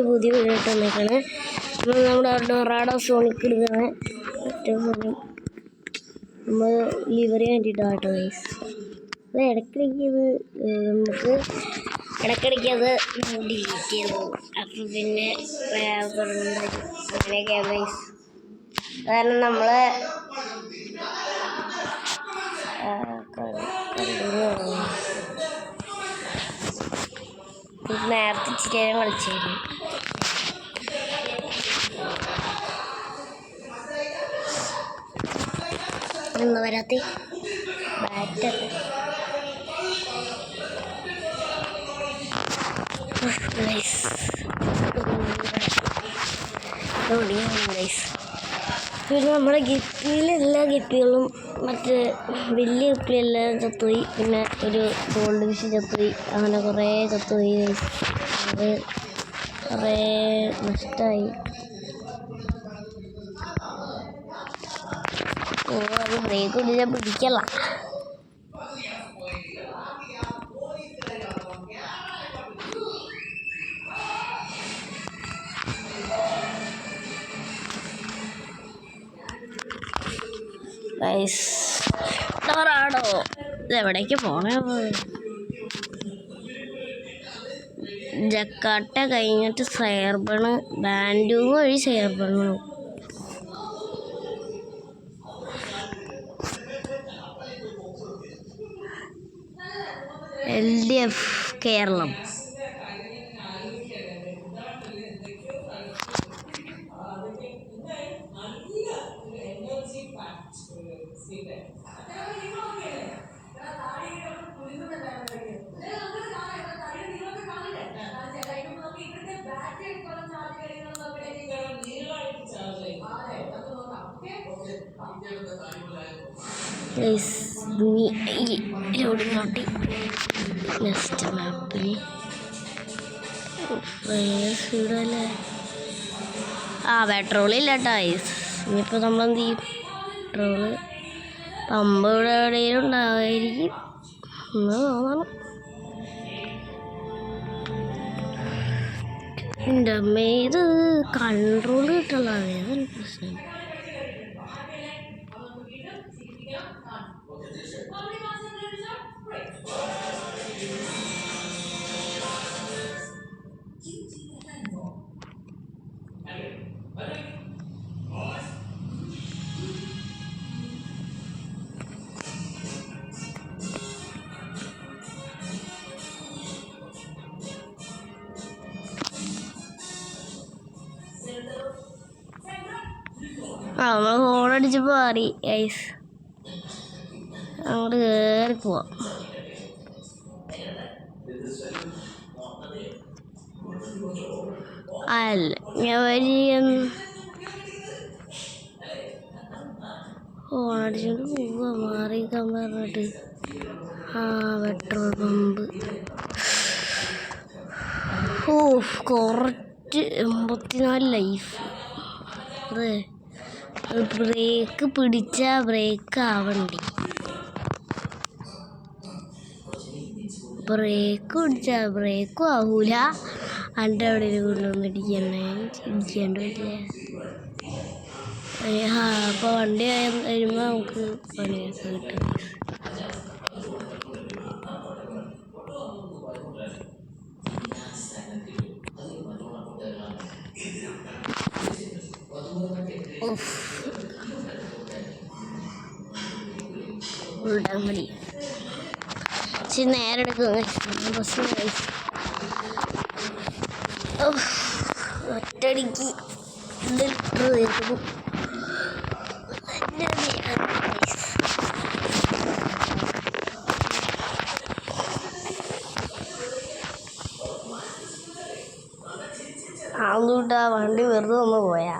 പുതിയ വീഡിയോ വന്നേക്കാണ്. നമ്മുടെ Dorado sonic എടുക്കുകയാണ്. ഏറ്റവും നമ്മൾ ലിവറി വേണ്ടിയിട്ടാട്ടോ ഗൈസ്. അത് ഇടയ്ക്കിടയ്ക്ക് നമുക്ക് ഇടയ്ക്കിടയ്ക്ക് ഡിലീറ്റ് ചെയ്തു. അപ്പം പിന്നെ അങ്ങനെയൊക്കെയാണ് ഗൈസ്. കാരണം നമ്മൾ നേരത്തെ ഇച്ചിരി നേരം കളിച്ചായിരുന്നു. ഒന്നും വരാത്ത ബാറ്റ് പിന്നെ നമ്മുടെ ഗപ്പിയിലെല്ലാ ഗപ്പികളും മറ്റേ വലിയ ഗപ്പിയെല്ലാം ചത്തുപോയി. പിന്നെ ഒരു ഗോൾഡ് ഫിഷ് ചത്തുപോയി. അങ്ങനെ കുറേ ചത്തുപോയി. അത് കുറേ നഷ്ടമായി. അത് ബ്രേക്ക് പിടിച്ചാൽ പിടിക്കല്ല. ഡൊറാഡോ ഇതെവിടേക്ക് പോണേ? ജക്കാട്ട കഴിഞ്ഞിട്ട് സൈബണ് ബാൻഡൂങ് വഴി സൈബണ്. LDF കേരളം. നെക്സ്റ്റ് മാപ്പിൽ ഇടല്ലേ? പെട്രോളില്ല ഗൈസ്. ഇനിയിപ്പോൾ നമ്മളെന്ത് ചെയ്യും? പെട്രോള് പമ്പ് ഇവിടെ എവിടെയും ഉണ്ടാവായിരിക്കും എന്ന് തോന്നണം. എൻ്റെ അമ്മ ഇത് കൺട്രോൾ കിട്ടുള്ള അതേതാണ് പ്രശ്നം. നമ്മൾ ഹോണടിച്ചപ്പോൾ മാറി ഐസ്. അങ്ങോട്ട് കയറി പോവാം. അല്ല ഞാൻ വലിയ ഹോണടിച്ചോണ്ട് പോവുക. മാറിക്കാൻ പറഞ്ഞിട്ട് പെട്രോൾ പമ്പ്. കുറച്ച് 84 ലൈഫ്. അതെ, ബ്രേക്ക് പിടിച്ചാൽ ബ്രേക്ക് ആവണ്ടി. ബ്രേക്ക് പിടിച്ചാൽ ബ്രേക്കും ആവൂല. അതിൻ്റെ അവിടെ കൊണ്ടുവന്ന് ഇടിക്കേണ്ട പറ്റില്ല. അപ്പോൾ വണ്ടി വരുമ്പോൾ നമുക്ക് പണിയൊക്കെ കിട്ടും. ഉൾടങ്ങടി ഇച്ചിരി നേരെ എടുക്കും. ബസ് ഒറ്റടിക്ക് തീർക്കുന്നു. അതുകൊണ്ടാ വണ്ടി വെറുതെ ഒന്ന് പോയാ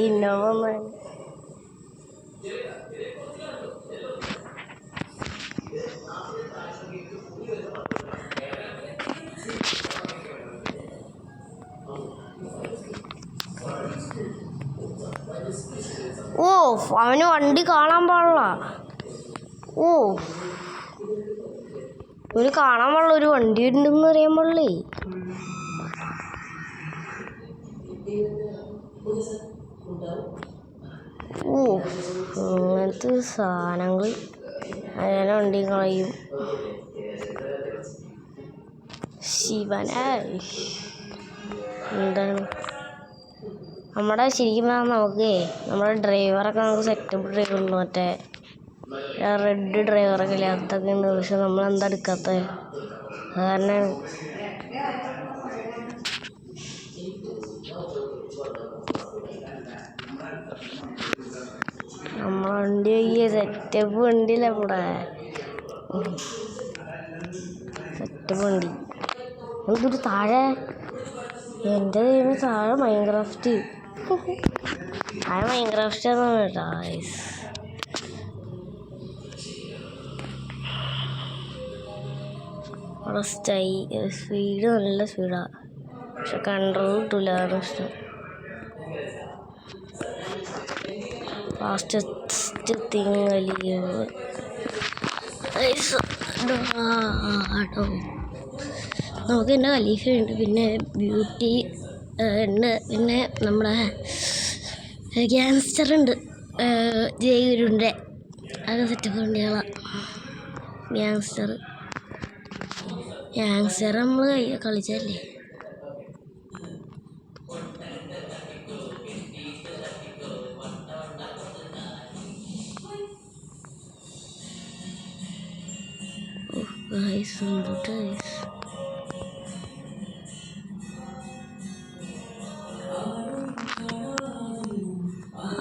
ഇന്നോവ അവന് വണ്ടി കാണാൻ പാടില്ല. ഒരു കാണാൻ പാടില്ല, ഒരു വണ്ടി ഉണ്ടെന്ന് അറിയാൻ പാടില്ലേ. ഓ അങ്ങനത്തെ സാധനങ്ങൾ അങ്ങനെ വണ്ടി കളയും. ശിവനായി എന്താണ് നമ്മുടെ ശരിക്കും നമുക്ക് നമ്മുടെ ഡ്രൈവറൊക്കെ നമുക്ക് സെറ്റപ്പ് ഡ്രൈവർ ഉണ്ട്, മറ്റേ റെഡ് ഡ്രൈവറൊക്കെ ഇല്ലേ, അതൊക്കെ ഉണ്ട്. പക്ഷെ നമ്മളെന്താ എടുക്കാത്തത്? കാരണം നമ്മളെ വണ്ടി സെറ്റപ്പ് വണ്ടിയില്ല, ഇവിടെ സെറ്റപ്പ് വണ്ടി. എന്തൊരു താഴെ എൻ്റെ ദൈവം, താഴെ മൈൻക്രാഫ്റ്റ് എന്നാണ് കേട്ടോ. അവിടെ സ്പീഡ് നല്ല സ്പീഡാണ്, പക്ഷെ കൺട്രോൾ കിട്ടില്ല. അതാണ് ഇഷ്ടം. ഫാസ്റ്റസ്റ്റ് തിങ് നമുക്ക് എൻ്റെ ഖലീഫയുണ്ട്, പിന്നെ ബ്യൂട്ടി ഉണ്ട്, പിന്നെ നമ്മുടെ ഗ്യാങ്സ്റ്ററുണ്ട്, ജയ്ഗുരുൻ്റെ അതൊക്കെ സെറ്റപ്പ് വണ്ടികളാണ്. ഗ്യാങ്സ്റ്റർ നമ്മൾ കളിച്ചല്ലേ.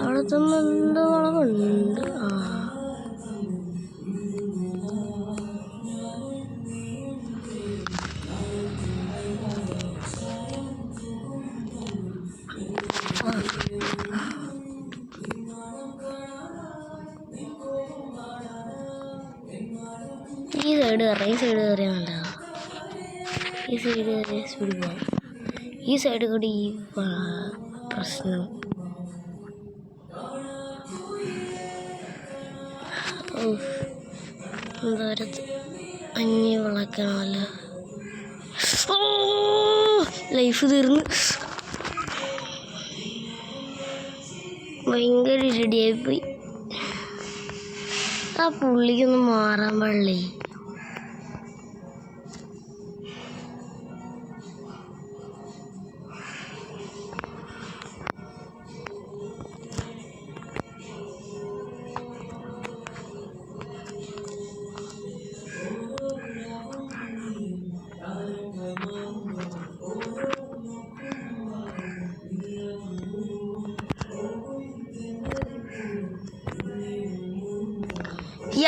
അവിടെ തന്നെ എന്തോ വളവുണ്ട്. ഈ സൈഡ് കയറിയാൽ ഈ സൈഡ് കയറിയ സ്പീഡ് പോകാം. ഈ സൈഡ് കൂടി ഈ പ്രശ്നം. എന്തോരത്ത് അഞ്ഞി വിളക്കണമല്ലോ. ലൈഫ് തീർന്ന് ഭയങ്കര റെഡിയായിപ്പോയി. ആ പുള്ളിക്കൊന്നും മാറാൻ പാടില്ലേ.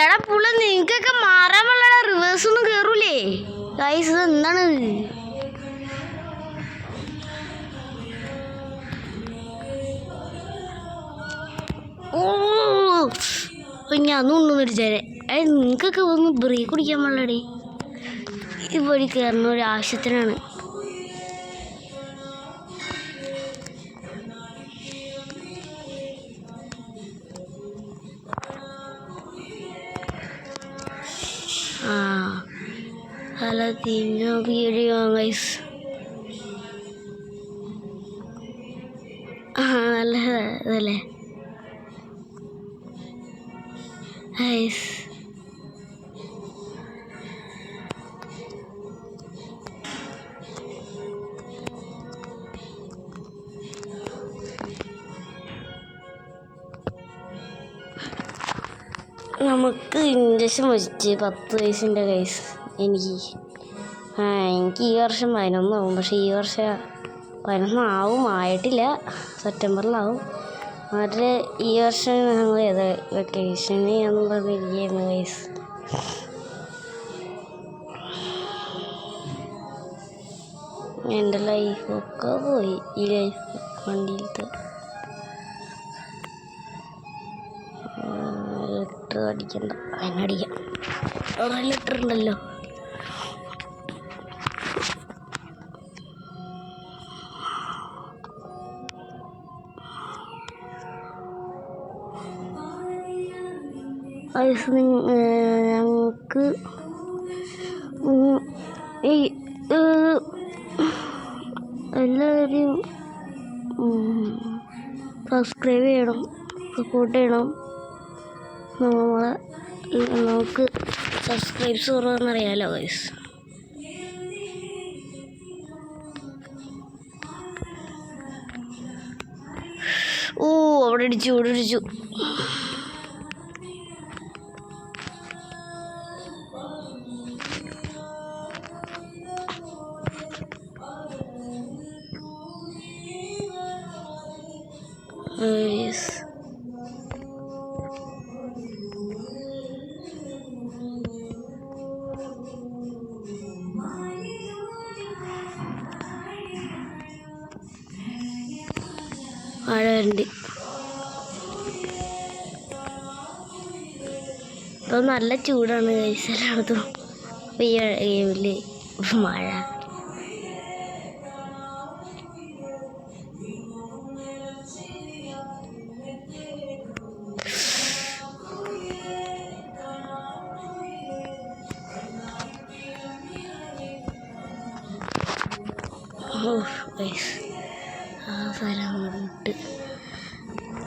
എടാ പുള്ള, നിങ്ങൾക്കൊക്കെ മാറാൻ പാടില്ല. റിവേഴ്സ് ഒന്നും കയറൂലേ ഗൈസ്? ഇത് എന്താണത്? ഞാൻ ഒന്നും മേടിച്ചേരെ. നിങ്ങൾക്കൊക്കെ ഒന്ന് ബ്രേക്ക് കുടിക്കാൻ പാടില്ലടേ. ഈ വഴി കയറുന്ന ഒരു ആവശ്യത്തിനാണ്. ഹലോ തിരിഞ്ഞു വീഡിയോ ഗൈസ്. നല്ല ഇതല്ലേ ഗൈസ്? നമുക്ക് ഇഞ്ചക്ഷൻ വെച്ച് 10 വയസ്സിൻ്റെ ഗൈസ്. എനിക്ക് ഈ വർഷം 11 ആവും. പക്ഷേ ഈ വർഷം 11 ആയിട്ടില്ല, സെപ്റ്റംബറിലാവും. അവരുടെ ഈ വർഷം ഞങ്ങൾ വെക്കേഷന് ഞാൻ പറഞ്ഞിരിക്കുകയായിരുന്നു ഗൈസ്. എൻ്റെ ലൈഫൊക്കെ പോയി. ഈ ലൈഫ് വണ്ടിയിലത്തെ ലിറ്റർ അടിക്കണ്ട, അതിനടിക്കാം. അവിടെ ലിറ്റർ ഉണ്ടല്ലോ. ഞങ്ങൾക്ക് എല്ലാവരും സബ്സ്ക്രൈബ് ചെയ്യണം, സപ്പോർട്ട് ചെയ്യണം. നമുക്ക് സബ്സ്ക്രൈബ്സ് കുറവെന്നറിയാലോ ഗൈസ്. ഓ അവിടെ ഇടിച്ചു. യെസ്, മഴ വരുന്നുണ്ട്. ഇപ്പോൾ നല്ല ചൂടാണ് ഗൈസ് എല്ലായിടത്തും. ഈ ഗെയിമിൽ മഴ.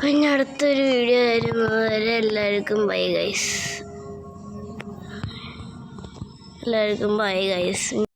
പിന്നെ അടുത്തൊരു വീഡിയോ വരുന്നതുവരെ എല്ലാവർക്കും ബൈ ഗൈസ്.